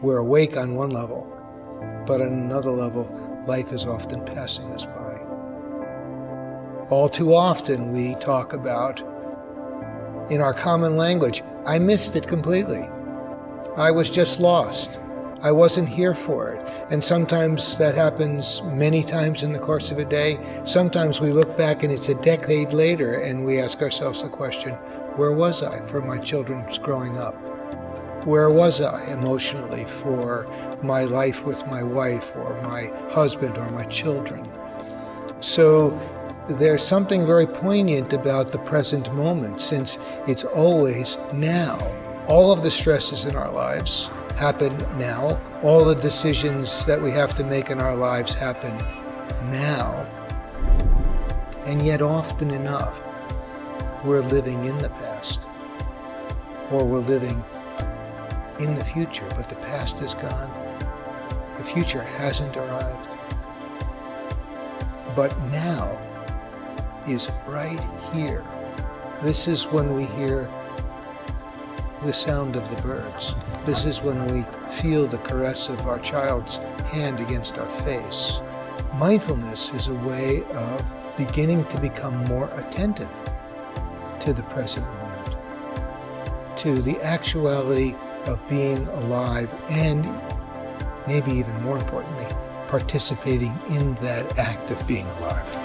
We're awake on one level, but on another level, life is often passing us by. All too often we talk about, in our common language, I missed it completely. I was just lost. I wasn't here for it. And sometimes that happens many times in the course of a day. Sometimes we look back and it's a decade later and we ask ourselves the question, where was I for my children's growing up? Where was I emotionally for my life with my wife or my husband or my children? So there's something very poignant about the present moment, since it's always now. All of the stresses in our lives happen now. All the decisions that we have to make in our lives happen now. And yet often enough, we're living in the past, or we're living in the future, but the past is gone. The future hasn't arrived. But now is right here. This is when we hear the sound of the birds. This is when we feel the caress of our child's hand against our face. Mindfulness is a way of beginning to become more attentive to the present moment, to the actuality of being alive, and maybe even more importantly, participating in that act of being alive.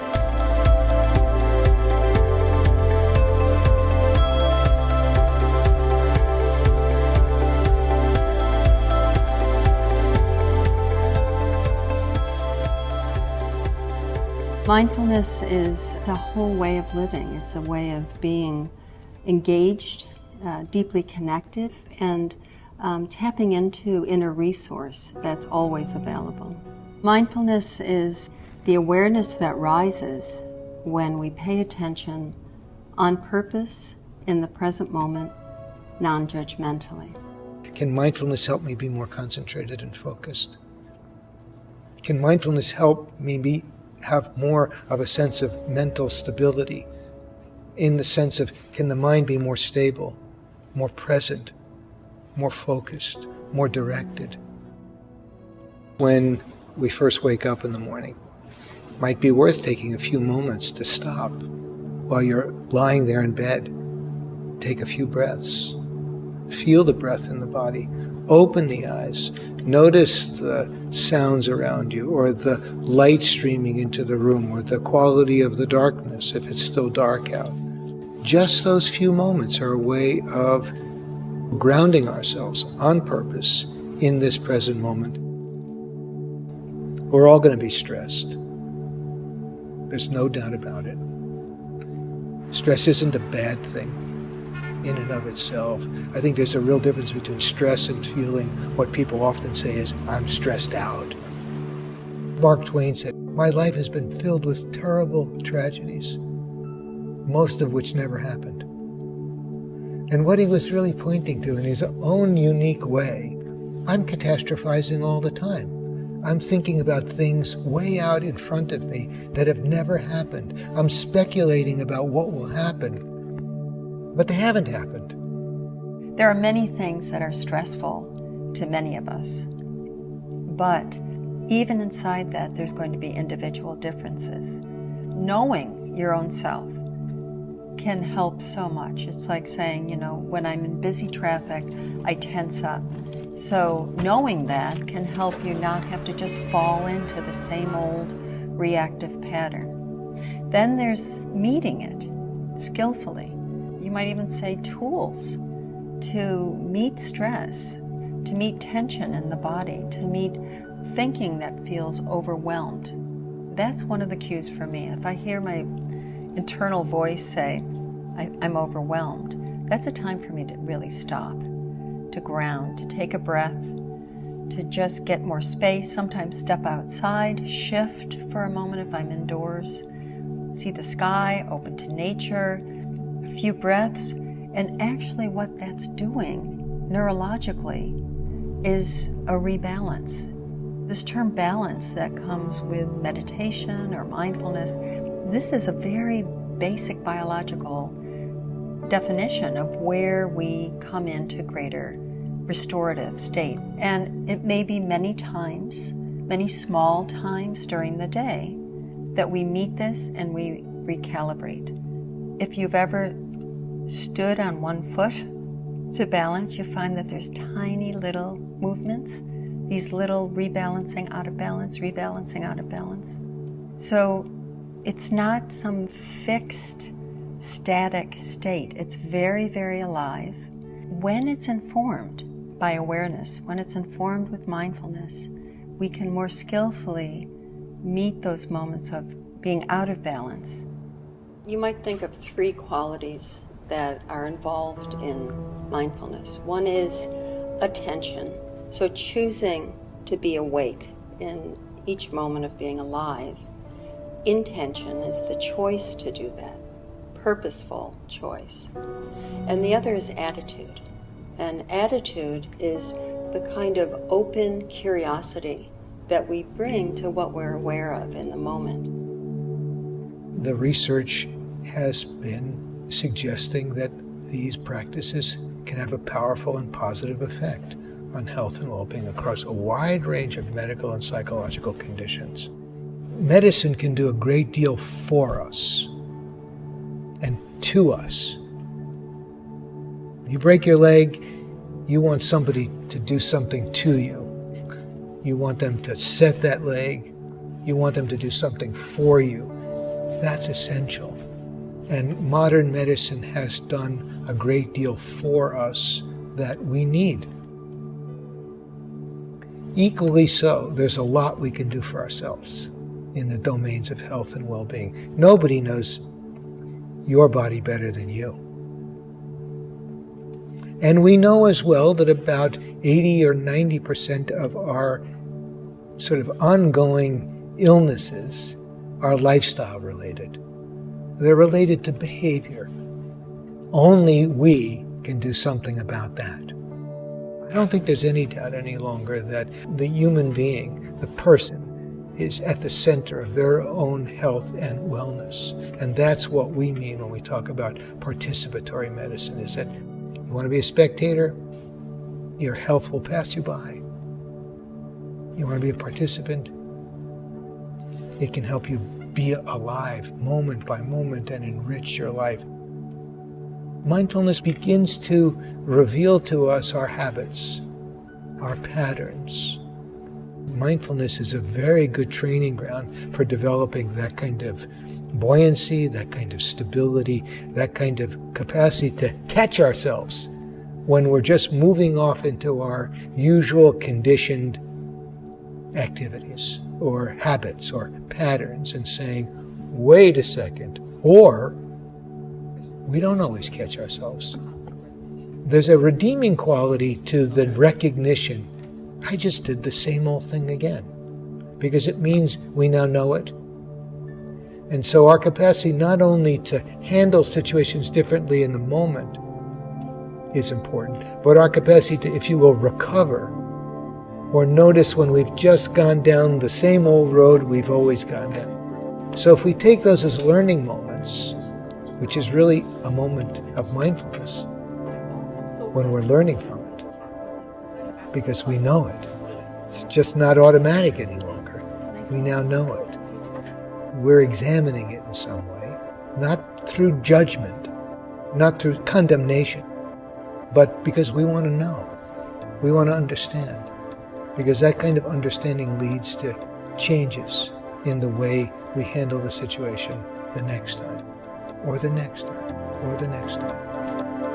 Mindfulness is the whole way of living. It's a way of being engaged, deeply connected, and tapping into inner resource that's always available. Mindfulness is the awareness that rises when we pay attention on purpose in the present moment, non-judgmentally. Can mindfulness help me be more concentrated and focused? Can mindfulness help me have more of a sense of mental stability, in the sense of, can the mind be more stable, more present, more focused, more directed? When we first wake up in the morning, it might be worth taking a few moments to stop while you're lying there in bed. Take a few breaths. Feel the breath in the body. Open the eyes. Notice the sounds around you, or the light streaming into the room, or the quality of the darkness if it's still dark out. Just those few moments are a way of grounding ourselves on purpose in this present moment. We're all going to be stressed. There's no doubt about it. Stress isn't a bad thing in and of itself. I think there's a real difference between stress and feeling what people often say is, I'm stressed out. Mark Twain said, my life has been filled with terrible tragedies, most of which never happened. And what he was really pointing to in his own unique way, I'm catastrophizing all the time. I'm thinking about things way out in front of me that have never happened. I'm speculating about what will happen, but they haven't happened. There are many things that are stressful to many of us, but even inside that, there's going to be individual differences. Knowing your own self can help so much. It's like saying, when I'm in busy traffic, I tense up. So knowing that can help you not have to just fall into the same old reactive pattern. Then there's meeting it skillfully. You might even say tools to meet stress, to meet tension in the body, to meet thinking that feels overwhelmed. That's one of the cues for me. If I hear my internal voice say, I'm overwhelmed, that's a time for me to really stop, to ground, to take a breath, to just get more space, sometimes step outside, shift for a moment if I'm indoors, see the sky, open to nature, a few breaths, and actually what that's doing neurologically is a rebalance. This term balance that comes with meditation or mindfulness, this is a very basic biological definition of where we come into greater restorative state. And it may be many times, many small times during the day that we meet this and we recalibrate. If you've ever stood on one foot to balance, you find that there's tiny little movements, these little rebalancing out of balance, rebalancing out of balance. So it's not some fixed, static state. It's very, very alive. When it's informed by awareness, when it's informed with mindfulness, we can more skillfully meet those moments of being out of balance. You might think of 3 qualities that are involved in mindfulness. One is attention, so choosing to be awake in each moment of being alive. Intention is the choice to do that, purposeful choice. And the other is attitude. And attitude is the kind of open curiosity that we bring to what we're aware of in the moment. The research has been suggesting that these practices can have a powerful and positive effect on health and well-being across a wide range of medical and psychological conditions. Medicine can do a great deal for us and to us. When you break your leg, you want somebody to do something to you. You want them to set that leg. You want them to do something for you. That's essential. And modern medicine has done a great deal for us that we need. Equally so, there's a lot we can do for ourselves in the domains of health and well-being. Nobody knows your body better than you. And we know as well that about 80 or 90% of our sort of ongoing illnesses are lifestyle related. They're related to behavior. Only we can do something about that. I don't think there's any doubt any longer that the human being, the person, is at the center of their own health and wellness. And that's what we mean when we talk about participatory medicine, is that you want to be a spectator, your health will pass you by. You want to be a participant, it can help you be alive moment by moment and enrich your life. Mindfulness begins to reveal to us our habits, our patterns. Mindfulness is a very good training ground for developing that kind of buoyancy, that kind of stability, that kind of capacity to catch ourselves when we're just moving off into our usual conditioned activities or habits or patterns and saying, wait a second, or we don't always catch ourselves. There's a redeeming quality to the recognition, I just did the same old thing again, because it means we now know it. And so our capacity not only to handle situations differently in the moment is important, but our capacity to, if you will, recover or notice when we've just gone down the same old road we've always gone down. So if we take those as learning moments, which is really a moment of mindfulness, when we're learning from it, because we know it. It's just not automatic any longer. We now know it. We're examining it in some way, not through judgment, not through condemnation, but because we want to know. We want to understand. Because that kind of understanding leads to changes in the way we handle the situation the next time, or the next time, or the next time.